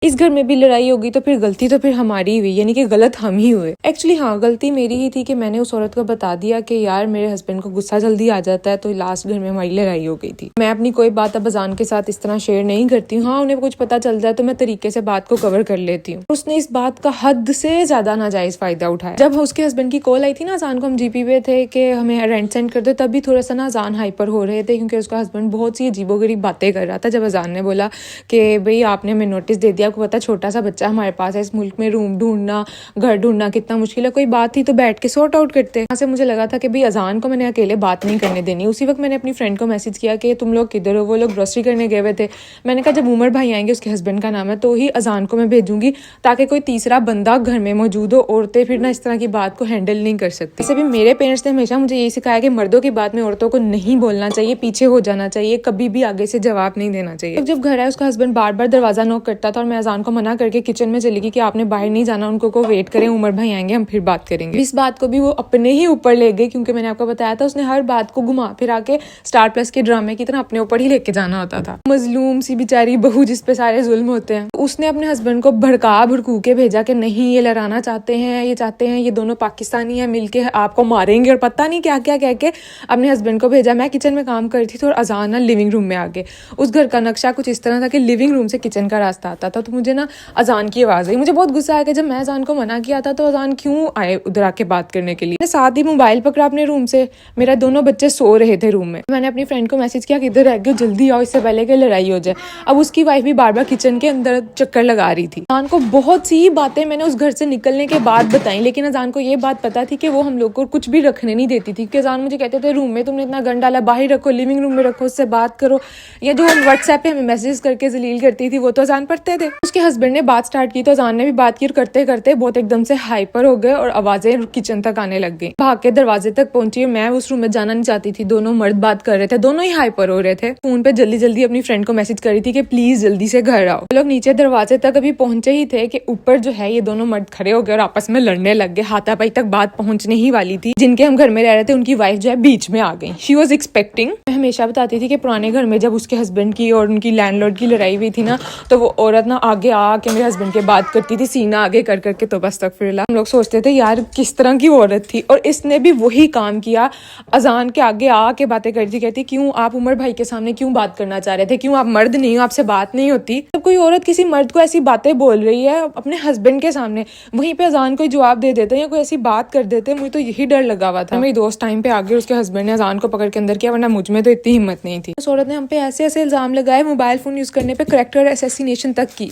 इस घर में भी लड़ाई होगी तो फिर गलती तो फिर हमारी हुई, यानी कि गलत हम ही हुए। एक्चुअली हाँ, गलती मेरी ही थी कि मैंने उस औरत को बता दिया कि यार मेरे हस्बैंड को गुस्सा जल्दी आ जाता है, तो लास्ट घर में हमारी लड़ाई हो गई थी। मैं अपनी कोई बात अब अजान के साथ इस तरह शेयर नहीं करती हूँ। हाँ, उन्हें कुछ पता चल जाए तो मैं तरीके से बात को कवर कर लेती हूँ। उसने इस बात का हद से ज्यादा नाजायज फायदा उठाया। जब उसके हस्बैंड की कॉल आई थी ना अजान को, हम जीपी पे थे कि हमें रेंट सेंड कर दो, तब भी थोड़ा सा ना अजान हाइपर हो रहे थे क्योंकि उसका हस्बैंड बहुत सी अजीबोगरीब बातें कर रहा था। जब अजान ने बोला कि भाई आपने हमें नोटिस दे दिया, आपको पता छोटा सा बच्चा हमारे पास है, इस मुल्क में रूम ढूंढना, घर ढूंढना कितना मुश्किल है, कोई बात थी तो बैठ के सॉर्ट आउट करते। यहाँ से मुझे लगा था कि भाई अजान को मैंने अकेले बात नहीं करने देनी। उसी वक्त मैंने अपनी फ्रेंड को मैसेज किया कि तुम लोग किधर हो। वो लोग ग्रोसरी करने गए हुए थे। मैंने कहा जब उमर भाई आएंगे, उसके हस्बैंड का नाम है, तो ही अजान को मैं भेजूंगी ताकि कोई तीसरा बंदा घर में मौजूद हो। औरतें फिर ना इस तरह की बात को हैंडल नहीं कर सकती। वैसे भी मेरे पेरेंट्स ने हमेशा मुझे यही सिखाया कि मर्दों की बात में औरतों को नहीं बोलना चाहिए, पीछे हो जाना चाहिए, कभी भी आगे से जवाब नहीं देना चाहिए। जब घर आया उसका हस्बैंड बार बार दरवाजा नॉक करता था और मैं अजान को मना करके किचन में चली गई कि आपने बाहर नहीं जाना, उनको को वेट करें, उमर भाई आएंगे हम फिर बात करेंगे। इस बात को भी वो अपने ही ऊपर ले गए क्योंकि मैंने आपको बताया था उसने हर बात को घुमा फिरा के स्टार प्लस के ड्रामे की तरह अपने ऊपर ही लेके जाना होता था। मजलूम सी बेचारी बहू जिस पे सारे जुल्म होते हैं, उसने अपने हस्बैंड को भड़का भड़कू के भेजा कि नहीं ये लड़ाना चाहते हैं, ये चाहते हैं ये दोनों पाकिस्तानी है, मिलके आपको मारेंगे और पता नहीं क्या क्या कह के अपने हस्बैंड को भेजा। मैं किचन में काम कर रही थी तो अजान ना लिविंग रूम में आ गए। उस घर का नक्शा कुछ इस तरह था कि लिविंग रूम से किचन का रास्ता आता था। तो मुझे ना अजान की आवाज आई। मुझे बहुत गुस्सा आया कि जब मैं अजान को मना किया था तो अजान क्यों आए उधर आके बात करने के लिए। साथ ही मोबाइल पकड़ा अपने रूम से। मेरा दोनों बच्चे सो रहे थे रूम में। मैंने अपनी फ्रेंड को मैसेज किया कि इधर रह गए, जल्दी आओ, इससे पहले कि लड़ाई हो जाए। अब उसकी वाइफ भी बार बार किचन के अंदर चक्कर लगा रही थी। अजान को बहुत सी बातें मैंने उस घर से निकलने के बाद बताई, लेकिन अजान को ये बात पता थी कि वो हम लोग को कुछ भी रखने नहीं देती थी। क्योंकि अजान मुझे कहते थे रूम में तुमने इतना गंद डाला, बाहर रखो, लिविंग रूम में रखो, उससे बात करो। या जो हम व्हाट्सएप पे हमें मैसेज करके जलील करती थी वो तो अजान पढ़ते थे। उसके हस्बैंड ने बात स्टार्ट की तो अजान ने भी बात की और करते करते बहुत एकदम से हाइपर हो गए और आवाजें किचन तक आने लग गई। भाग के दरवाजे तक पहुंची। मैं उस रूम में जाना नहीं चाहती थी। दोनों मर्द बात कर रहे थे, दोनों ही हाइपर हो रहे थे। फोन पे जल्दी जल्दी अपनी फ्रेंड को मैसेज कर रही थी कि प्लीज जल्दी से घर आओ। लोग नीचे दरवाजे तक अभी पहुंचे ही थे कि ऊपर जो है ये दोनों मर्द खड़े हो गए और आपस में लड़ने लग गए। हाथापाई तक बात पहुंचने ही वाली थी। जिनके हम घर में रह रहे थे उनकी वाइफ जो है बीच में आ गई। She was expecting. मैं हमेशा बताती थी कि पुराने घर में जब उसके हस्बैंड की और उनकी लैंडलॉर्ड की लड़ाई हुई थी ना, तो वो औरत ना आगे आके मेरे हस्बैंड के बात करती थी, सीना आगे कर करके। तो बस तक फिर हम लोग सोचते थे यार किस तरह की औरत थी। और इसने भी वही काम किया। अजान के आगे आके बातें करती, कहती क्यों आप उमर भाई के सामने क्यों बात करना चाह रहे थे, क्यों आप मर्द नहीं हो, आपसे बात नहीं होती। जब कोई औरत किसी मर्द को ऐसी बातें बोल रही है अपने हस्बैंड के सामने, वहीं पे अजान कोई जवाब दे देते या कोई ऐसी बात कर देते, मुझे तो यही डर लगा हुआ था। मेरी दोस्त टाइम पे आगे उसके हस्बैंड ने अजान को पकड़ के अंदर किया, वरना मुझ में तो इतनी हिम्मत नहीं थी। उस औरत ने हम पे ऐसे ऐसे इल्जाम लगाए, मोबाइल फोन यूज करने पे कैरेक्टर असैसिनेशन तक की।